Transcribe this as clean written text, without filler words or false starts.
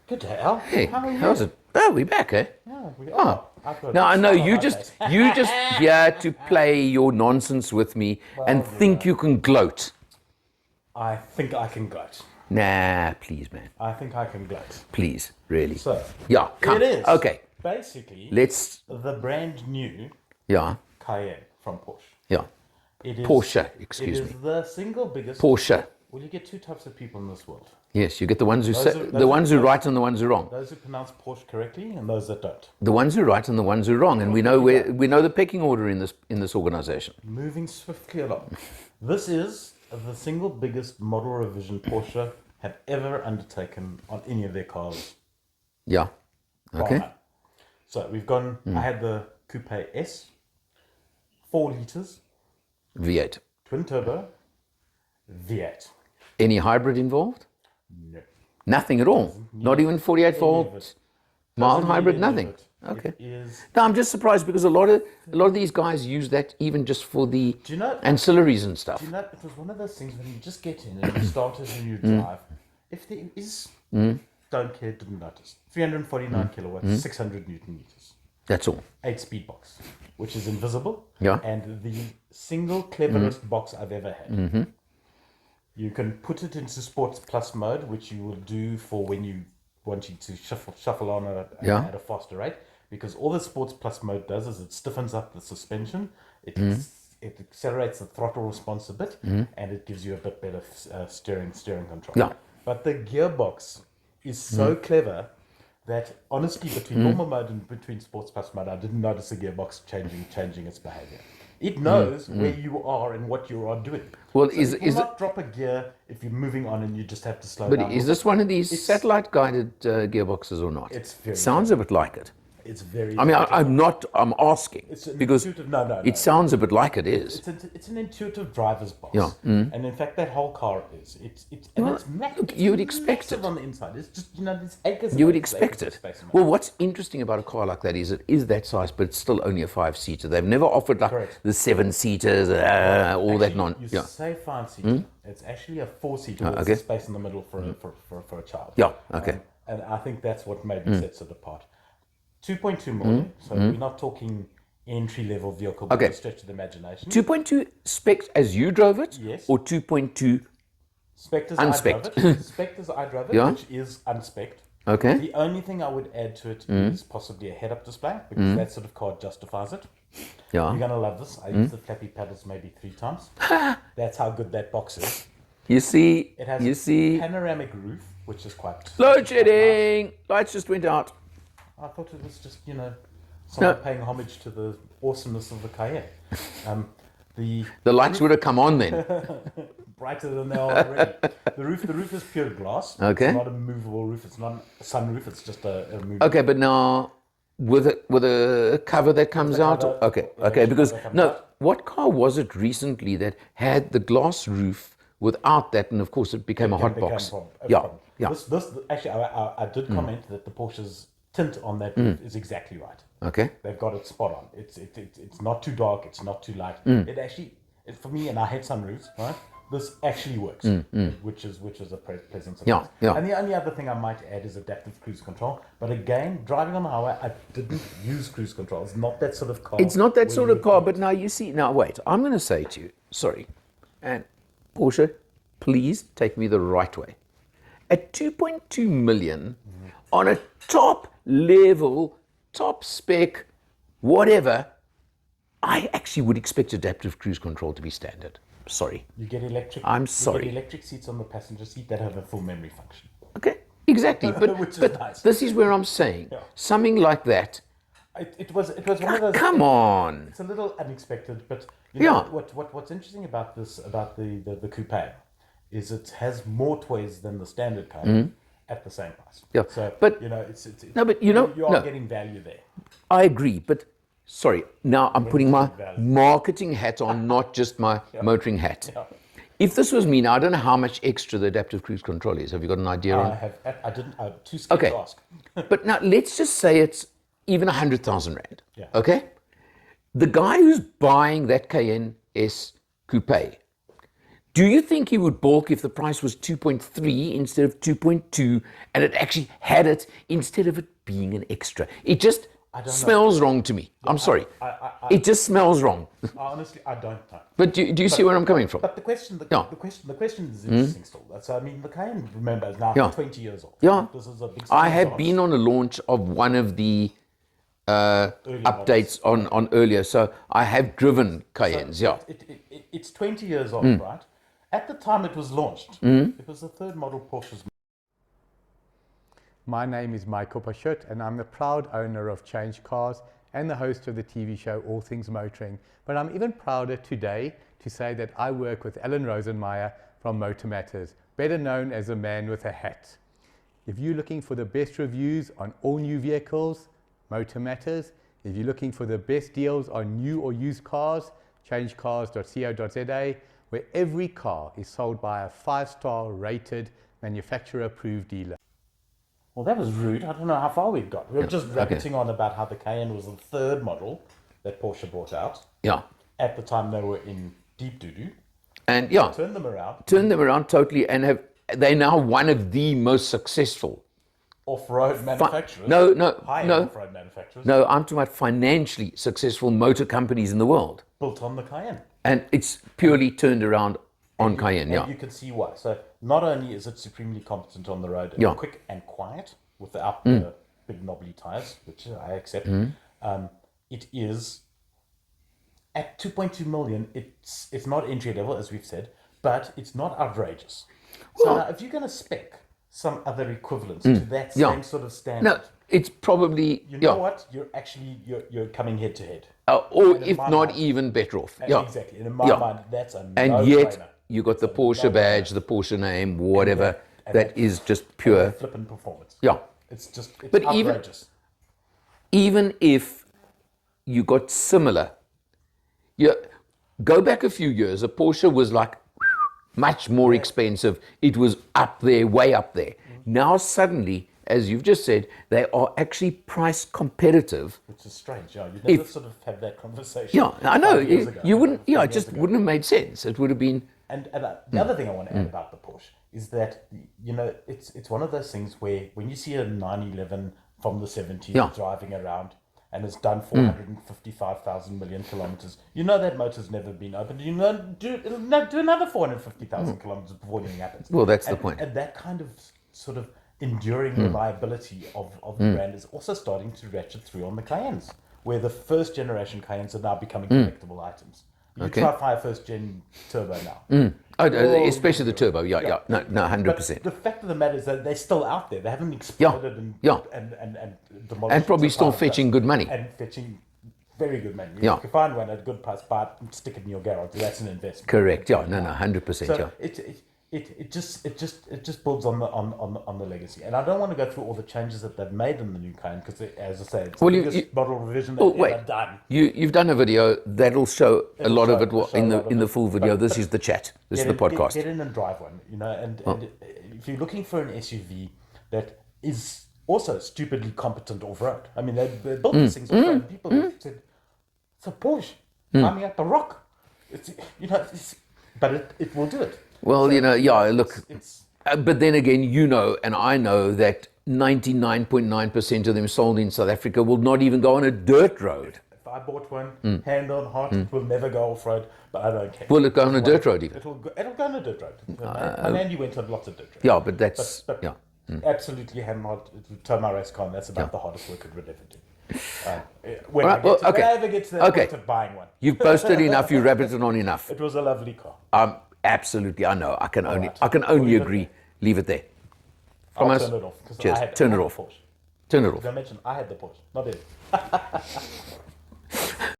Good day, Al. Hey, How are you? how's it? Oh, we back, eh? Yeah, we are. Oh, I've got now a I know smile on my face. you just here to play your nonsense with me and Well, think you can gloat. I think I can gloat. Nah, please, man, I think I can gloat. please, really. So, Yeah, come. it is Okay, basically let's. the brand new Yeah, Cayenne from Porsche. yeah. It is Porsche, It excuse is me. the single biggest. Porsche. Well, you get two types of people in this world: Yes, you get the ones who say, Those are- the those are- ones who those- right and the ones who wrong. those who pronounce Porsche correctly, and those that don't. The ones who right and the ones who wrong, and we know the pecking order in this organization. Moving swiftly along, this is the single biggest model revision Porsche have ever undertaken on any of their cars. Yeah. Bar Okay. none. So we've gone. I had the Coupe S, 4 liters, V8. twin turbo, V8. Any hybrid involved? No. Nothing at all. Not even 48 Any of volt it. mild Doesn't need hybrid. any of Nothing. it. Okay. It is. No, I'm just surprised because a lot of these guys use that even just for the Do you know? ancillaries and stuff. Do you know? It was one of those things when you just get in and you start it and you drive. If there is, don't care, didn't notice. 349 kilowatts, 600 newton meters. That's all. 8-speed box, which is invisible. Yeah. And the single cleverest box I've ever had. You can put it into Sports Plus mode, which you will do for when you wanting to shuffle on Yeah. at a faster rate. Because all the Sports Plus mode does is it stiffens up the suspension, it accelerates the throttle response a bit, and it gives you a bit better steering control. Yeah. But the gearbox is so clever that honestly, between normal mode and between Sports Plus mode, I didn't notice the gearbox changing its behavior. It knows where you are and what you are doing. Well, So is it will is it, not drop a gear if you're moving on and you just have to slow but down. is this one of these It's- satellite guided gearboxes or not? It's very Sounds a bit like it. It's very. I mean, I'm not. I'm asking It's an because intuitive. No. it sounds a bit like it is. It's an intuitive driver's box. Yeah. And in fact, that whole car is. It's and Well, it's massive. look, you would expect massive it. on the inside. It's just there's acres. and You would acres expect of it. space in Well, what's interesting about a car like that is it is that size, but it's still only a 5-seater. They've never offered like Correct. the 7-seaters, all that non. You Yeah. say 5-seater. It's actually a 4-seater with okay. space in the middle for a child. Yeah, okay. And I think that's what maybe sets it apart. 2.2 million. So we're not talking entry level vehicle by Okay. a stretch of the imagination. 2.2 spec as you drove it, Yes. or 2.2. Spectres Unspec'd. I drove it. Spectres I drove it, Yeah. which is unspec'd. Okay. The only thing I would add to it is possibly a head-up display because that sort of car justifies it. You're Yeah. gonna love this. I used the flappy paddles maybe 3 times. That's how good that box is. You see. It has You a see. panoramic roof, which is quite Load nice. shedding. Lights just went out. I thought it was just someone paying homage to the awesomeness of the Cayenne. The The lights would have come on then. brighter than they are already. The roof is pure glass. Okay. It's not a movable roof. It's not a sunroof. It's just a movable. Okay, but now with a cover that comes the out. cover, Okay, yeah, okay. the Because cover comes no, out. what car was it recently that had the glass roof without that, and of course it became a hot became box. a Yeah, problem. yeah. This actually, I did comment that the Porsche's tint on that roof is exactly right. Okay. They've got it spot on. It's not too dark. It's not too light. It actually, for me, and I hate sunroofs, right? This actually works, which is a pleasant surprise. Yeah. And the only other thing I might add is adaptive cruise control. But again, driving on the highway, I didn't use cruise control. It's not that sort of car. It's not that where sort you of car, would- but now you see. Now wait, I'm going to say to you, sorry, and Porsche, please take me the right way. At 2.2 million on a top level, top spec, whatever, I actually would expect adaptive cruise control to be standard. Sorry. You get electric. I'm You sorry. get electric seats on the passenger seat that have a full memory function. Okay, exactly. But, Which is but nice. this is where I'm saying Yeah. something like that. It was one of those. Come on. It's a little unexpected, but Yeah. what's interesting about the coupe is it has more toys than the standard car at the same price. Mm-hmm. Yeah, So but- it's No, but you are no. getting value there. I agree, but sorry, now I'm putting my valid. marketing hat on, not just my motoring hat. Yeah. If this was me, now I don't know how much extra the adaptive cruise control is. Have you got an idea on? I didn't. I'm too scared Okay, to ask. but now let's just say it's even 100,000 rand. Yeah. Okay, the guy who's buying that Cayenne S coupe Do you think he would balk if the price was 2.3 instead of 2.2 and it actually had it instead of it being an extra? It just smells wrong to me. I'm sorry. It just smells wrong. Honestly, I don't know. But do you see where I'm coming from? But the question is interesting still. So I mean, the Cayenne, remember, is now 20 years old. Yeah. This is a big I have been on a launch of one of the updates on earlier, so I have driven Cayennes. It's 20 years old, right? At the time it was launched, it was the third model Porsche's. My name is Michael Porsche, and I'm the proud owner of Change Cars and the host of the TV show All Things Motoring. But I'm even prouder today to say that I work with Alan Rosenmeyer from Motor Matters, better known as the man with a hat. If you're looking for the best reviews on all new vehicles, Motor Matters. If you're looking for the best deals on new or used cars, changecars.co.za, where every car is sold by a 5-star rated manufacturer-approved dealer. Well, that was rude. I don't know how far we've got. We were just rabbiting on about how the Cayenne was the third model that Porsche brought out. Yeah. At the time, they were in deep doo-doo. And Turned them around. Turned them around totally, and they're now one of the most successful off-road manufacturers. High-end off-road manufacturers. No, I'm talking about financially successful motor companies in the world. Built on the Cayenne. And it's purely turned around on Cayenne, and you can see why. So not only is it supremely competent on the road and quick and quiet without the big knobbly tires, which I accept, it is at 2.2 million. It's not entry level, as we've said, but it's not outrageous. So now, if you're going to spec some other equivalents to that same sort of standard, no, it's probably you know what, you're actually you're coming head to head, or if not mind, even better off. Exactly. And in my mind, that's a and no-brainer. Yet you got the Porsche badge, the Porsche name, whatever. That is just pure flippant performance. Yeah, it's but outrageous. Even if you got similar, go back a few years, a Porsche was like much more expensive. It was up there, way up there. Now suddenly, as you've just said, they are actually price competitive. Which is strange. Yeah, you'd never sort of have that conversation. Yeah, I know. You wouldn't. Yeah, it just wouldn't have made sense. It would have been. And the other thing I want to add about the Porsche is that it's one of those things where when you see a 911 from the 70s driving around and it's done 455,000 million kilometers, that motor's never been opened. Do another 450,000 kilometers before anything happens. Well, that's the point. And that kind of sort of enduring reliability of the brand is also starting to ratchet through on the Cayennes, where the first generation Cayennes are now becoming collectible items. You try fire first gen turbo now. Especially the turbo, no, 100%. The fact of the matter is that they're still out there. They haven't exploded and demolished. And probably still fetching good money. And fetching very good money. You can find one at a good price, buy it and stick it in your garage. That's an investment. Correct. 100%. So it just builds on the legacy. And I don't want to go through all the changes that they've made in the new Cayenne because, as I say, it's the biggest model revision they've ever done. You've done a video that'll show a lot of it in the full video. This is the chat. This is the podcast. Get in and drive one, and if you're looking for an SUV that is also stupidly competent off-road, I mean, they built these things off-road. People said, it's a Porsche climbing up a rock. But it will do it. Well, look, but then again, and I know that 99.9% of them sold in South Africa will not even go on a dirt road. If I bought one, hand on heart, it will never go off-road, but I don't care. Will it go on a dirt road even? It'll go on a dirt road. My Landy went on lots of dirt roads. Yeah, but that's... Absolutely hand on heart, tow my race car, and that's about the hardest work it would ever do. When I ever get to that point of buying one. You've boasted enough, you rabbited on enough. It was a lovely car. Absolutely, I know. I can only agree. Leave it there. From us. Turn it off. Cheers. Turn it off. Turn it off. Did I mention I had the Porsche? Not it.